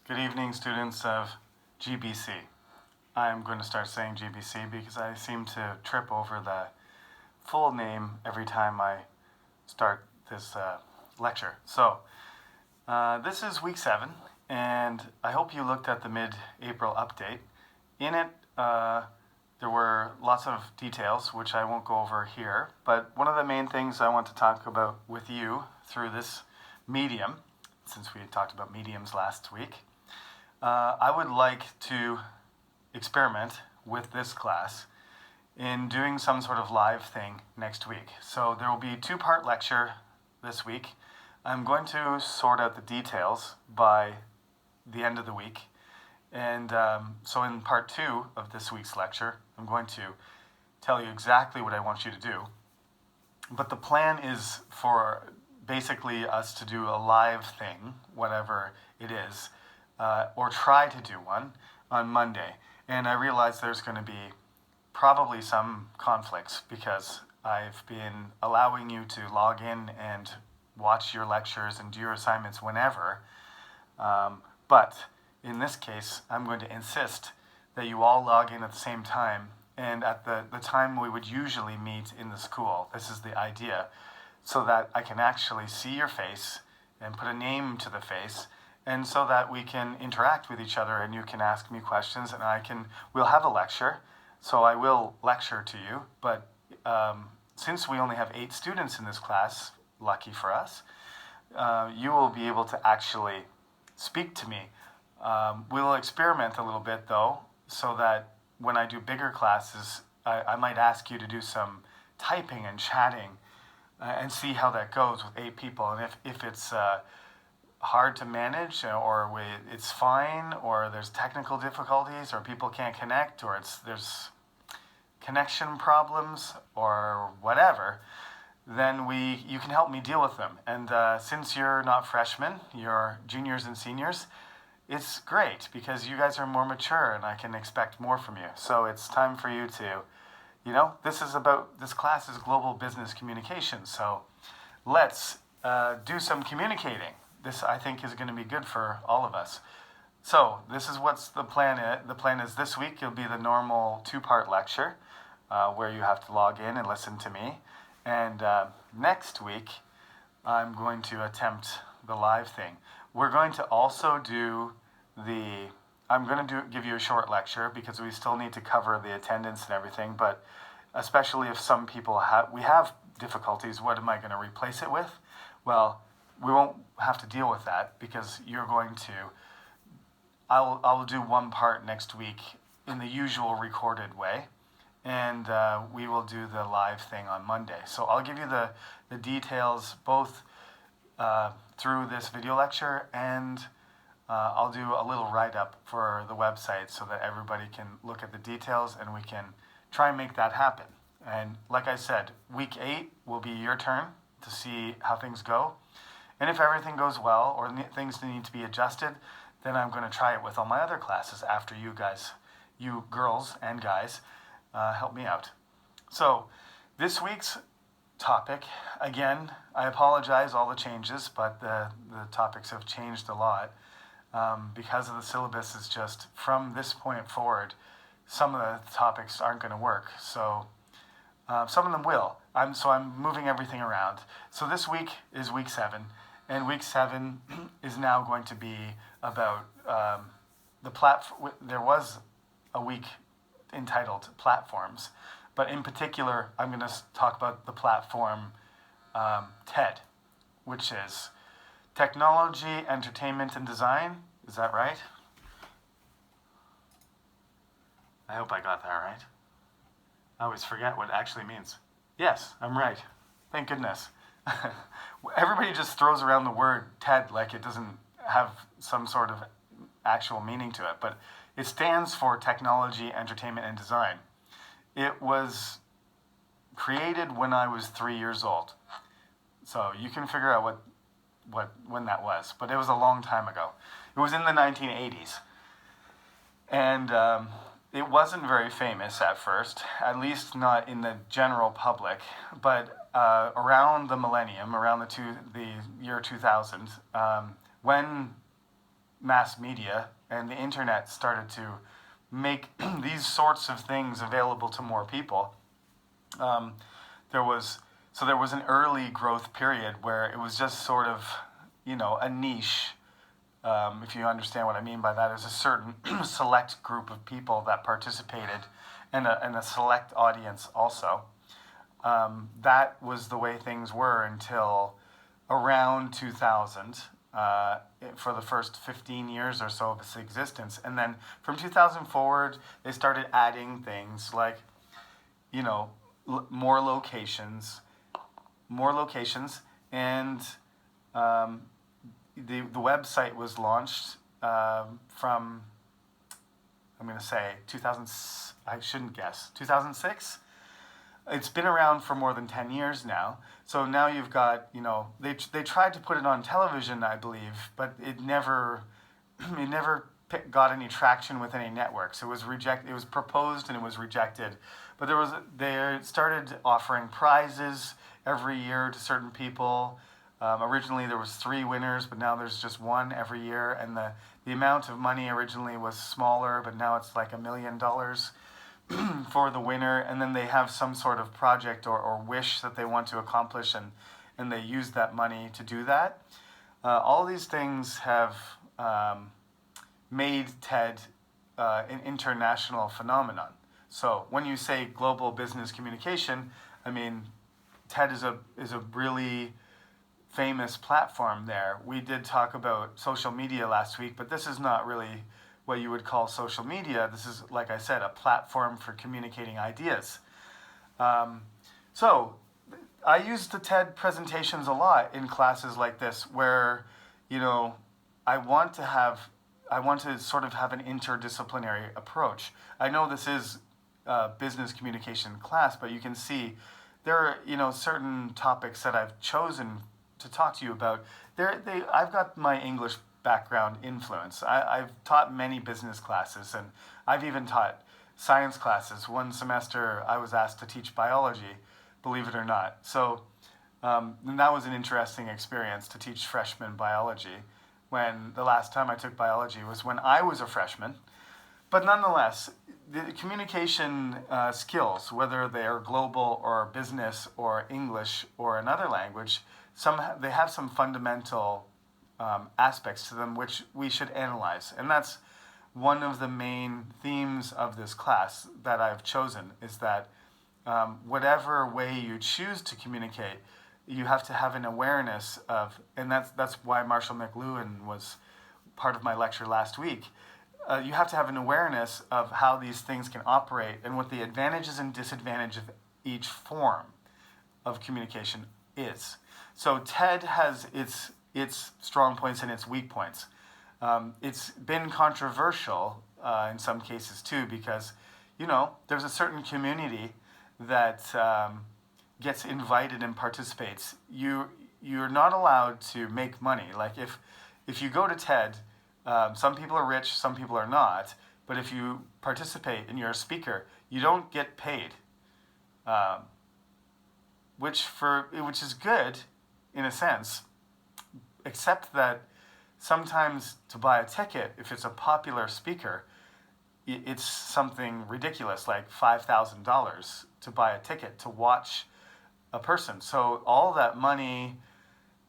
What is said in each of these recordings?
Good evening, students of GBC. I'm going to start saying GBC because I seem to trip over the full name every time I start this lecture. So, this is week 7, and I hope you looked at the mid-April update. In it, there were lots of details, which I won't go over here, but one of the main things I want to talk about with you through this medium, since we talked about mediums last week, I would like to experiment with this class in doing some sort of live thing next week. So there will be a 2-part lecture this week. I'm going to sort out the details by the end of the week. And so in part 2 of this week's lecture, I'm going to tell you exactly what I want you to do. But the plan is for basically us to do a live thing, whatever it is, or try to do one on Monday. And I realize there's going to be probably some conflicts because I've been allowing you to log in and watch your lectures and do your assignments whenever. But in this case, I'm going to insist that you all log in at the same time and at the time we would usually meet in the school. This is the idea, so that I can actually see your face and put a name to the face, and so that we can interact with each other and you can ask me questions and we'll have a lecture. So I will lecture to you, but since we only have 8 students in this class, lucky for us, you will be able to actually speak to me. We'll experiment a little bit though, so that when I do bigger classes, I might ask you to do some typing and chatting and see how that goes with 8 people. And if it's hard to manage, or it's fine, or there's technical difficulties, or people can't connect, or there's connection problems, or whatever, then you can help me deal with them. And since you're not freshmen, you're juniors and seniors, it's great because you guys are more mature and I can expect more from you. So it's time for you to, this class is global business communication. So let's do some communicating. This, I think, is going to be good for all of us. So this is what's the plan. The plan is this week it'll be the normal 2-part lecture where you have to log in and listen to me. And next week, I'm going to attempt the live thing. We're going to also do give you a short lecture because we still need to cover the attendance and everything, but especially if some people we have difficulties, what am I going to replace it with? Well, we won't have to deal with that because I'll do 1 part next week in the usual recorded way, and we will do the live thing on Monday. So I'll give you the details both through this video lecture, and I'll do a little write-up for the website so that everybody can look at the details and we can try and make that happen. And like I said, week 8 will be your turn to see how things go. And if everything goes well or things need to be adjusted, then I'm going to try it with all my other classes after you girls and guys, help me out. So this week's topic, again, I apologize all the changes, but the topics have changed a lot because of the syllabus is just from this point forward, some of the topics aren't going to work. So some of them will. So I'm moving everything around. So this week is week 7. And week 7 is now going to be about the platform. There was a week entitled Platforms, but in particular, I'm going to talk about the platform TED, which is Technology, Entertainment, and Design. Is that right? I hope I got that right. I always forget what it actually means. Yes, I'm right. Thank goodness. Everybody just throws around the word TED like it doesn't have some sort of actual meaning to it, but it stands for Technology, Entertainment, and Design. It was created when I was 3 years old, so you can figure out when that was, but it was a long time ago. It was in the 1980s, and it wasn't very famous at first, at least not in the general public, but around the millennium, around the year 2000, when mass media and the internet started to make these sorts of things available to more people, um, there was there was an early growth period where it was just sort of, a niche. If you understand what I mean by that, is a certain select group of people that participated, and a select audience also. That was the way things were until around 2000, for the first 15 years or so of its existence. And then from 2000 forward, they started adding things like, you know, more locations, and um, the website was launched from, I'm going to say 2000. I shouldn't guess, 2006. It's been around for more than 10 years now. So now you've got, they tried to put it on television, I believe, but it never got any traction with any networks. It was rejected. It was proposed and it was rejected. But they started offering prizes every year to certain people. Originally there was 3 winners, but now there's just 1 every year. And the amount of money originally was smaller, but now it's like $1 million for the winner. And then they have some sort of project or wish that they want to accomplish, and they use that money to do that. All these things have made TED an international phenomenon. So when you say global business communication, I mean, TED is a really famous platform there. We did talk about social media last week, but this is not really what you would call social media. This is, like I said, a platform for communicating ideas. So I use the TED presentations a lot in classes like this, where, I want to sort of have an interdisciplinary approach. I know this is a business communication class, but you can see there are, certain topics that I've chosen to talk to you about. I've got my English background influence. I've taught many business classes, and I've even taught science classes. One semester I was asked to teach biology, believe it or not. So and that was an interesting experience, to teach freshman biology, when the last time I took biology was when I was a freshman. But nonetheless, the communication skills, whether they are global or business or English or another language, they have some fundamental aspects to them which we should analyze. And that's one of the main themes of this class that I've chosen, is that whatever way you choose to communicate, you have to have an awareness of, and that's why Marshall McLuhan was part of my lecture last week. You have to have an awareness of how these things can operate and what the advantages and disadvantages of each form of communication is. So TED has its strong points and its weak points. It's been controversial in some cases too, because there's a certain community that gets invited and participates. You're not allowed to make money. Like if you go to TED, some people are rich, some people are not. But if you participate and you're a speaker, you don't get paid, which is good in a sense, except that sometimes to buy a ticket, if it's a popular speaker, it's something ridiculous, like $5,000 to buy a ticket to watch a person. So all that money,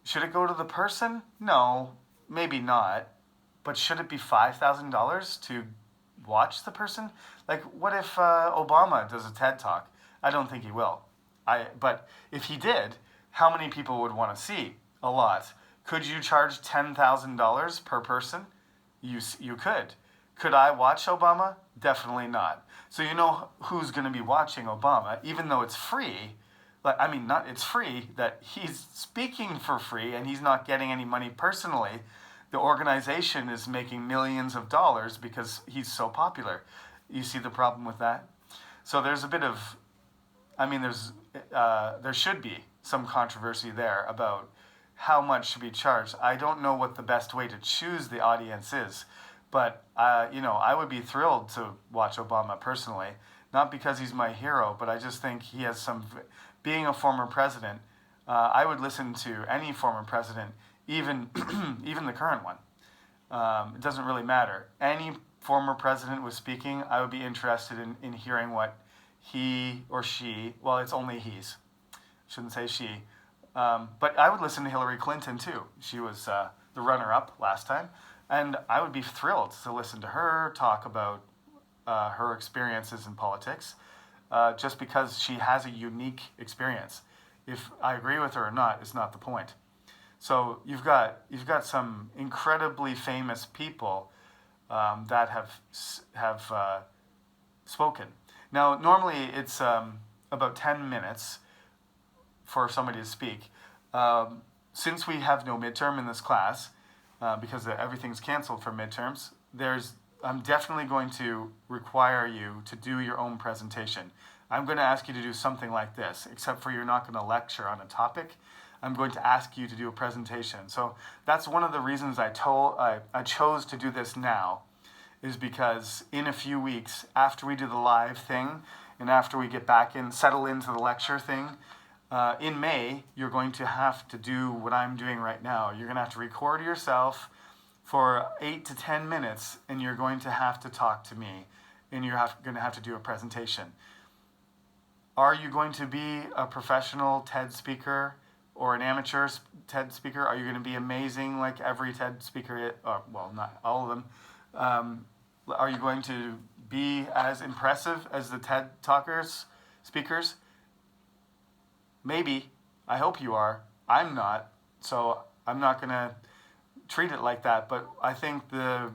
should it go to the person? No, maybe not. But should it be $5,000 to watch the person? Like, what if Obama does a TED Talk? I don't think he will. But if he did, how many people would want to see? A lot. Could you charge $10,000 per person? You could. Could I watch Obama? Definitely not. So who's going to be watching Obama, even though it's free. It's free, that he's speaking for free and he's not getting any money personally. The organization is making millions of dollars because he's so popular. You see the problem with that? So there's a bit of, there should be some controversy there about how much should be charged. I don't know what the best way to choose the audience is, but I would be thrilled to watch Obama personally, not because he's my hero, but I just think he has being a former president, I would listen to any former president, even even the current one. It doesn't really matter. Any former president was speaking, I would be interested in hearing what he or she, well, it's only he's, shouldn't say she, but I would listen to Hillary Clinton too. She was the runner-up last time, and I would be thrilled to listen to her talk about her experiences in politics, just because she has a unique experience. If I agree with her or not is not the point. So you've got some incredibly famous people that have spoken. Now, normally it's about 10 minutes for somebody to speak. Since we have no midterm in this class, because everything's canceled for midterms, I'm definitely going to require you to do your own presentation. I'm going to ask you to do something like this, except for you're not going to lecture on a topic. I'm going to ask you to do a presentation. So that's one of the reasons I chose to do this now, is because in a few weeks, after we do the live thing, and after we get back in, settle into the lecture thing, in May, you're going to have to do what I'm doing right now. You're going to have to record yourself for 8 to 10 minutes, and you're going to have to talk to me, and you're going to have to do a presentation. Are you going to be a professional TED speaker or an amateur TED speaker? Are you going to be amazing like every TED speaker, well, not all of them? Are you going to be as impressive as the TED speakers? Maybe. I hope you are. I'm not. So I'm not going to treat it like that. But I think the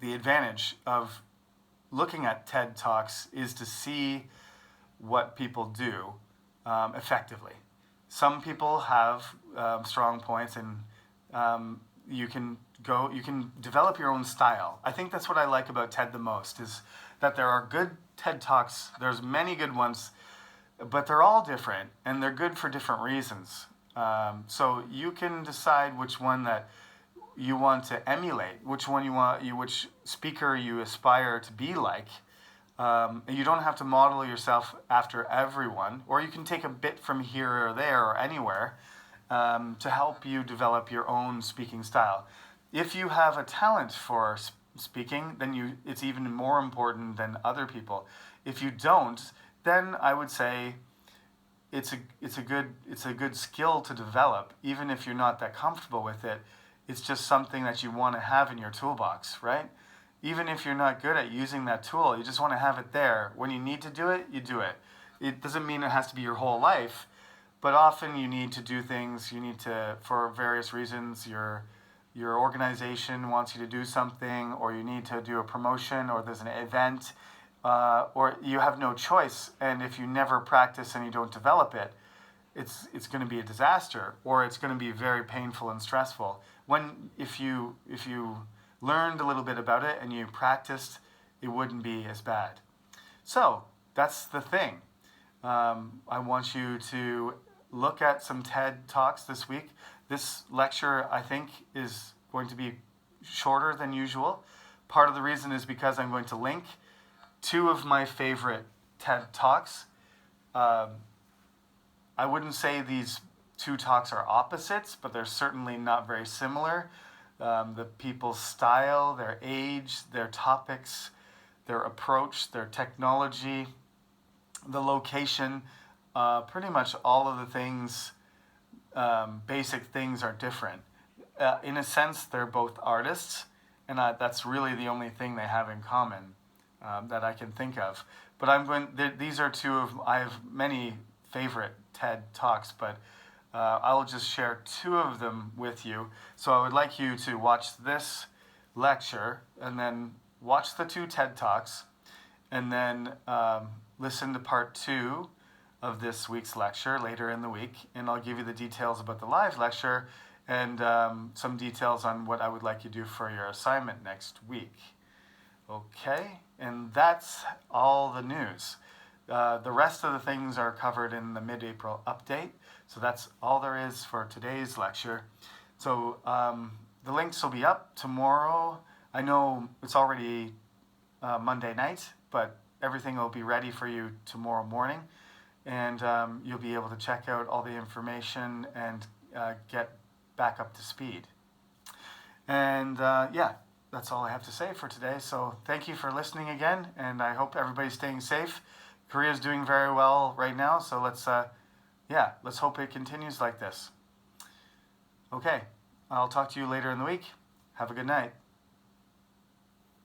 advantage of looking at TED Talks is to see what people do effectively. Some people have strong points, and you can develop your own style. I think that's what I like about TED the most, is that there are good TED Talks. There's many good ones, but they're all different, and they're good for different reasons. So you can decide which one that you want to emulate, which speaker you aspire to be like. You don't have to model yourself after everyone, or you can take a bit from here or there or anywhere to help you develop your own speaking style. If you have a talent for speaking, then it's even more important than other people. If you don't, then I would say it's a good skill to develop, even if you're not that comfortable with it. It's just something that you want to have in your toolbox, right? Even if you're not good at using that tool, you just want to have it there. When you need to do it, you do it. It doesn't mean it has to be your whole life, but often you need to do things. You need to, for various reasons, your organization wants you to do something, or you need to do a promotion, or there's an event, or you have no choice. And if you never practice and you don't develop it, it's going to be a disaster, or it's going to be very painful and stressful. If you learned a little bit about it and you practiced, it wouldn't be as bad. So that's the thing. I want you to look at some TED Talks this week. This lecture, I think, is going to be shorter than usual. Part of the reason is because I'm going to link two of my favorite TED Talks. I wouldn't say these two talks are opposites, but they're certainly not very similar. The people's style, their age, their topics, their approach, their technology, the location, pretty much all of the things, basic things are different. In a sense, they're both artists, and that's really the only thing they have in common that I can think of. But these are I have many favorite TED Talks, but I'll just share two of them with you. So I would like you to watch this lecture, and then watch the two TED Talks, and then listen to part 2 of this week's lecture later in the week, and I'll give you the details about the live lecture and some details on what I would like you to do for your assignment next week. Okay, and that's all the news. The rest of the things are covered in the mid-April update, so that's all there is for today's lecture. So the links will be up tomorrow. I know it's already Monday night, but everything will be ready for you tomorrow morning, and you'll be able to check out all the information and get back up to speed. And yeah, that's all I have to say for today. So thank you for listening again, and I hope everybody's staying safe. Korea's doing very well right now, so let's hope it continues like this. Okay, I'll talk to you later in the week. Have a good night.